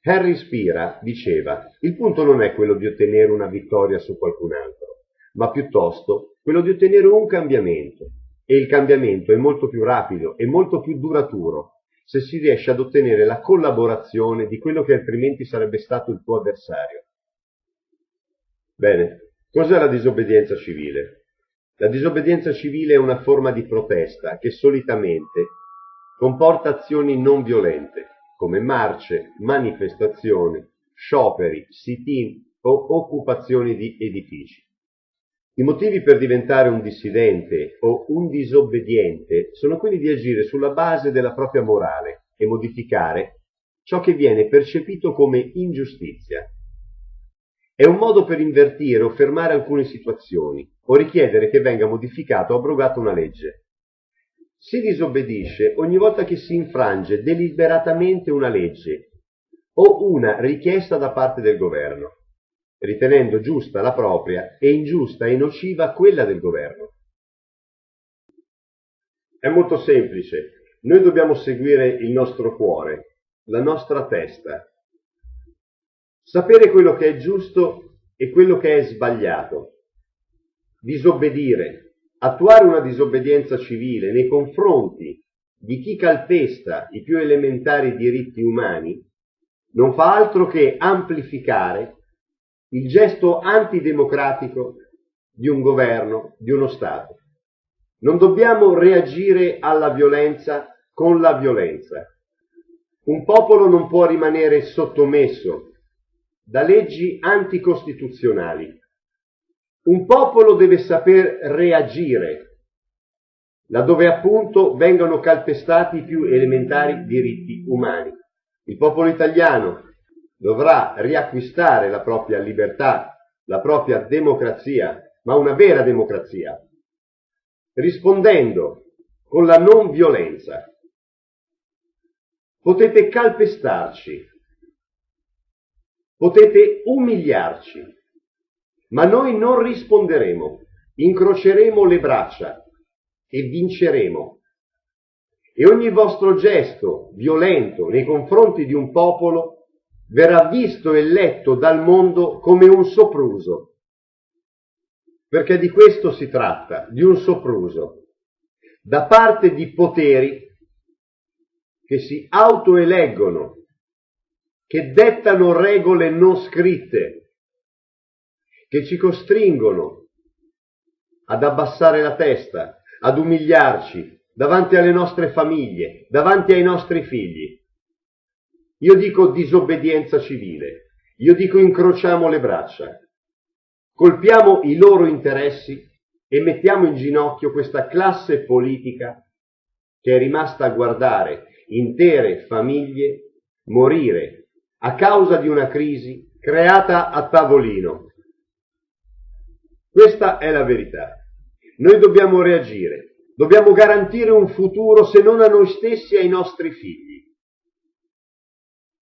Harry Spira diceva: il punto non è quello di ottenere una vittoria su qualcun altro, ma piuttosto quello di ottenere un cambiamento. E il cambiamento è molto più rapido e molto più duraturo se si riesce ad ottenere la collaborazione di quello che altrimenti sarebbe stato il tuo avversario. Bene, cos'è la disobbedienza civile? La disobbedienza civile è una forma di protesta che solitamente comporta azioni non violente, come marce, manifestazioni, scioperi, sit-in o occupazioni di edifici. I motivi per diventare un dissidente o un disobbediente sono quelli di agire sulla base della propria morale e modificare ciò che viene percepito come ingiustizia. È un modo per invertire o fermare alcune situazioni o richiedere che venga modificata o abrogata una legge. Si disobbedisce ogni volta che si infrange deliberatamente una legge o una richiesta da parte del governo, ritenendo giusta la propria e ingiusta e nociva quella del governo. È molto semplice. Noi dobbiamo seguire il nostro cuore, la nostra testa, sapere quello che è giusto e quello che è sbagliato, disobbedire, attuare una disobbedienza civile nei confronti di chi calpesta i più elementari diritti umani, non fa altro che amplificare il gesto antidemocratico di un governo, di uno Stato. Non dobbiamo reagire alla violenza con la violenza. Un popolo non può rimanere sottomesso da leggi anticostituzionali. Un popolo deve saper reagire laddove appunto vengono calpestati i più elementari diritti umani. Il popolo italiano dovrà riacquistare la propria libertà, la propria democrazia, ma una vera democrazia, rispondendo con la non violenza. Potete calpestarci, potete umiliarci, ma noi non risponderemo, incroceremo le braccia e vinceremo. E ogni vostro gesto violento nei confronti di un popolo verrà visto e letto dal mondo come un sopruso. Perché di questo si tratta, di un sopruso, da parte di poteri che si autoeleggono, che dettano regole non scritte, che ci costringono ad abbassare la testa, ad umiliarci davanti alle nostre famiglie, davanti ai nostri figli. Io dico disobbedienza civile, io dico incrociamo le braccia, colpiamo i loro interessi e mettiamo in ginocchio questa classe politica che è rimasta a guardare intere famiglie morire a causa di una crisi creata a tavolino. Questa è la verità. Noi dobbiamo reagire, dobbiamo garantire un futuro se non a noi stessi e ai nostri figli.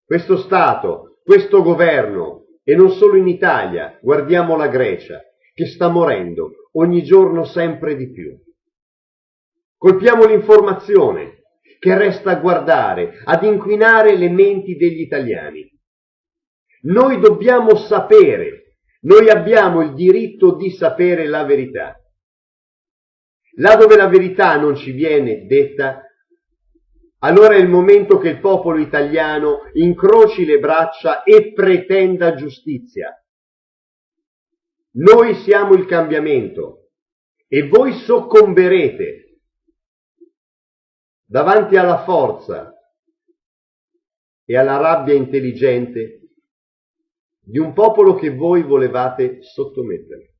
Questo Stato, questo governo, e non solo in Italia, guardiamo la Grecia, che sta morendo ogni giorno sempre di più. Colpiamo l'informazione, che resta a guardare, ad inquinare le menti degli italiani. Noi dobbiamo sapere, noi abbiamo il diritto di sapere la verità. Là dove la verità non ci viene detta, allora è il momento che il popolo italiano incroci le braccia e pretenda giustizia. Noi siamo il cambiamento e voi soccomberete davanti alla forza e alla rabbia intelligente di un popolo che voi volevate sottomettere.